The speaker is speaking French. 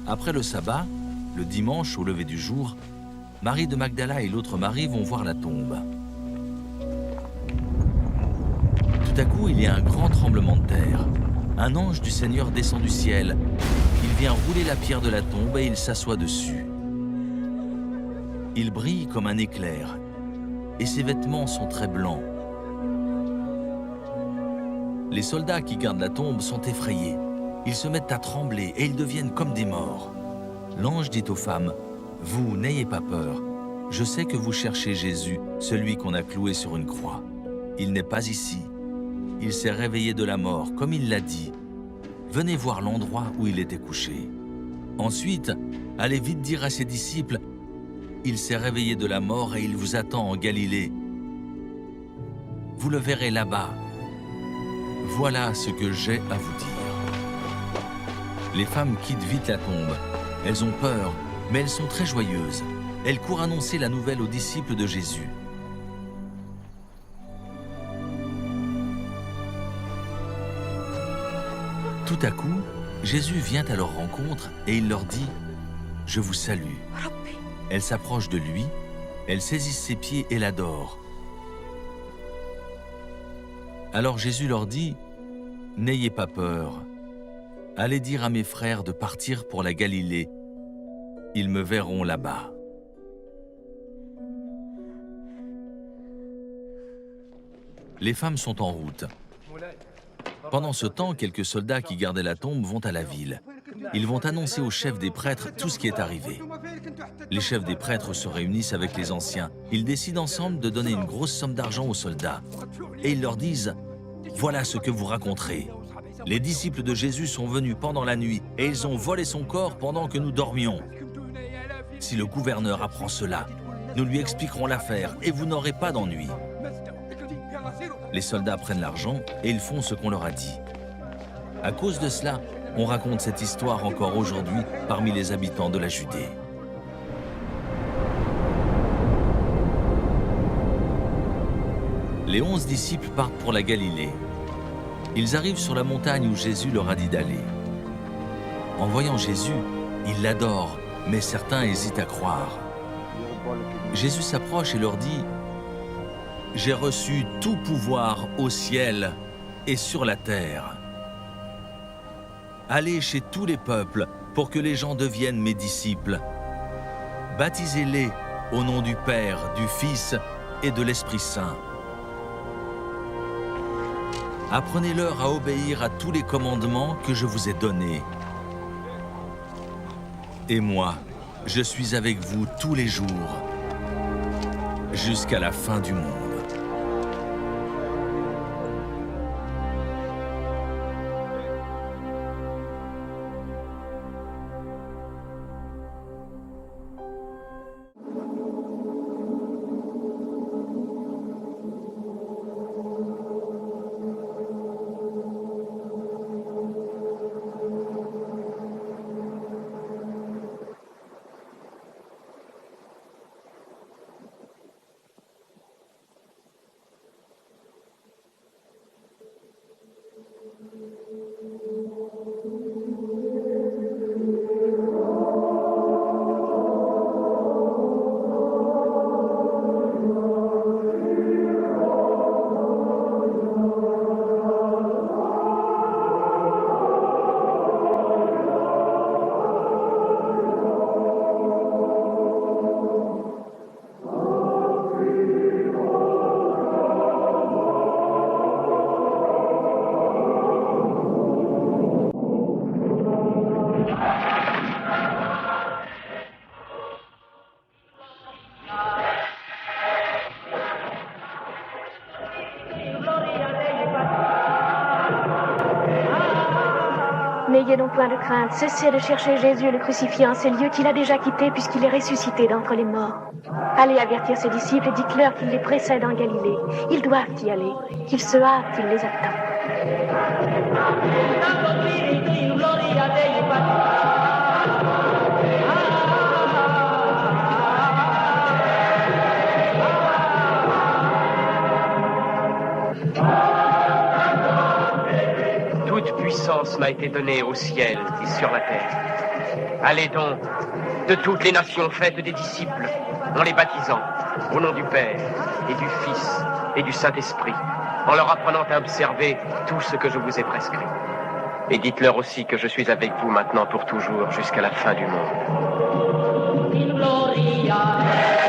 Après le sabbat, le dimanche au lever du jour, Marie de Magdala et l'autre Marie vont voir la tombe. Tout à coup, il y a un grand tremblement de terre. Un ange du Seigneur descend du ciel. Il vient rouler la pierre de la tombe et il s'assoit dessus. Il brille comme un éclair et ses vêtements sont très blancs. Les soldats qui gardent la tombe sont effrayés. Ils se mettent à trembler et ils deviennent comme des morts. L'ange dit aux femmes, « Vous, n'ayez pas peur. Je sais que vous cherchez Jésus, celui qu'on a cloué sur une croix. Il n'est pas ici. Il s'est réveillé de la mort, comme il l'a dit. Venez voir l'endroit où il était couché. Ensuite, allez vite dire à ses disciples, « Il s'est réveillé de la mort et il vous attend en Galilée. Vous le verrez là-bas. Voilà ce que j'ai à vous dire. » Les femmes quittent vite la tombe. Elles ont peur, mais elles sont très joyeuses. Elles courent annoncer la nouvelle aux disciples de Jésus. Tout à coup, Jésus vient à leur rencontre et il leur dit « Je vous salue ». Elles s'approchent de lui, elles saisissent ses pieds et l'adorent. Alors Jésus leur dit « N'ayez pas peur. Allez dire à mes frères de partir pour la Galilée. Ils me verront là-bas. » Les femmes sont en route. Pendant ce temps, quelques soldats qui gardaient la tombe vont à la ville. Ils vont annoncer aux chefs des prêtres tout ce qui est arrivé. Les chefs des prêtres se réunissent avec les anciens. Ils décident ensemble de donner une grosse somme d'argent aux soldats. Et ils leur disent « Voilà ce que vous raconterez. Les disciples de Jésus sont venus pendant la nuit et ils ont volé son corps pendant que nous dormions. Si le gouverneur apprend cela, nous lui expliquerons l'affaire et vous n'aurez pas d'ennui. » Les soldats prennent l'argent et ils font ce qu'on leur a dit. À cause de cela, on raconte cette histoire encore aujourd'hui parmi les habitants de la Judée. Les 11 disciples partent pour la Galilée. Ils arrivent sur la montagne où Jésus leur a dit d'aller. En voyant Jésus, ils l'adorent, mais certains hésitent à croire. Jésus s'approche et leur dit « J'ai reçu tout pouvoir au ciel et sur la terre. Allez chez tous les peuples pour que les gens deviennent mes disciples. Baptisez-les au nom du Père, du Fils et de l'Esprit Saint. Apprenez-leur à obéir à tous les commandements que je vous ai donnés. Et moi, je suis avec vous tous les jours, jusqu'à la fin du monde. » N'ayez donc point de crainte, cessez de chercher Jésus le crucifié en ces lieux qu'il a déjà quittés puisqu'il est ressuscité d'entre les morts. Allez avertir ses disciples et dites-leur qu'il les précède en Galilée. Ils doivent y aller, qu'ils se hâtent, il les attend. m'a été donné au ciel et sur la terre. Allez donc, de toutes les nations, faites des disciples, en les baptisant, au nom du Père, et du Fils, et du Saint-Esprit, en leur apprenant à observer tout ce que je vous ai prescrit. Et dites-leur aussi que je suis avec vous maintenant pour toujours, jusqu'à la fin du monde. In gloria.